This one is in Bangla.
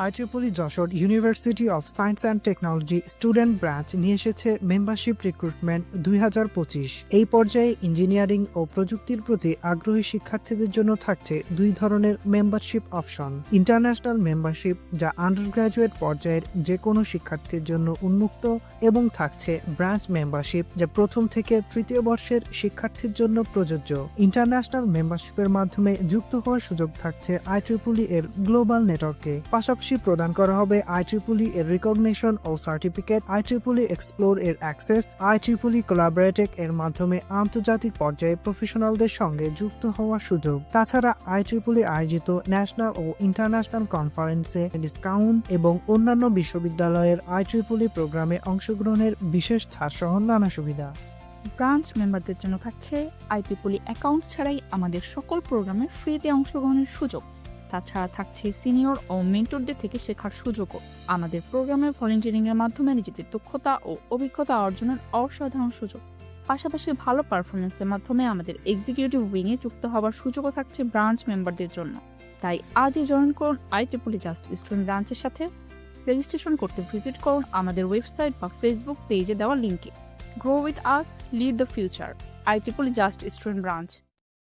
IEEE Jessore university of science and technology student branch নিয়ে এসেছে মেম্বারশিপ রিক্রুটমেন্ট 2025। এই পর্যায়ে ইঞ্জিনিয়ারিং ও প্রযুক্তির প্রতি আগ্রহী শিক্ষার্থীদের জন্য থাকছে দুই ধরনের মেম্বারশিপ অপশন। ইন্টারন্যাশনাল মেম্বারশিপ, যা আন্ডার গ্র্যাজুয়েট পর্যায়ের যে কোনো শিক্ষার্থীর জন্য উন্মুক্ত, এবং থাকছে ব্রাঞ্চ মেম্বারশিপ, যা প্রথম থেকে তৃতীয় বর্ষের শিক্ষার্থীর জন্য প্রযোজ্য। ইন্টারন্যাশনাল মেম্বারশিপের মাধ্যমে যুক্ত হওয়ার সুযোগ থাকছে IEEE এর গ্লোবাল নেটওয়ার্কে। পাশাপাশি প্রদান করা হবে IEEE এর রিকগনিশন ও সার্টিফিকেট, IEEE Xplore এর অ্যাক্সেস, IEEE কোলাবোরেটেক এর মাধ্যমে আন্তর্জাতিক পর্যায়ে প্রফেশনালদের সঙ্গে যুক্ত হওয়ার সুযোগ। তাছাড়া IEEE আয়োজিত ন্যাশনাল ও ইন্টারন্যাশনাল কনফারেন্সে ডিসকাউন্ট এবং অন্যান্য বিশ্ববিদ্যালয়ের IEEE প্রোগ্রামে অংশগ্রহণের বিশেষ ছাড় সহ নানা সুবিধা। ব্রাঞ্চ মেম্বারদের জন্য থাকছে IEEE অ্যাকাউন্ট ছাড়াই আমাদের সকল প্রোগ্রামে ফ্রিতে অংশগ্রহণের সুযোগ। তাছাড়া থাকছে সিনিয়র ও মেন্টরদের থেকে শেখার সুযোগও। আমাদের প্রোগ্রামে ভলেন্টিয়ারিং এর মাধ্যমে নিজেদের দক্ষতা ও অভিজ্ঞতা অর্জনের অসাধারণ সুযোগ। পাশাপাশি ভালো পারফরমেন্সের মাধ্যমে আমাদের এক্সিকিউটিভ উইংয়ে যুক্ত হওয়ার সুযোগও থাকছে ব্রাঞ্চ মেম্বারদের জন্য। তাই আজই জয়েন করুন IEEE জাস্ট স্টুডেন্ট ব্রাঞ্চের সাথে। রেজিস্ট্রেশন করতে ভিজিট করুন আমাদের ওয়েবসাইট বা ফেসবুক পেজে দেওয়া লিঙ্কে। Grow with us, lead the future. IEEE just student branch.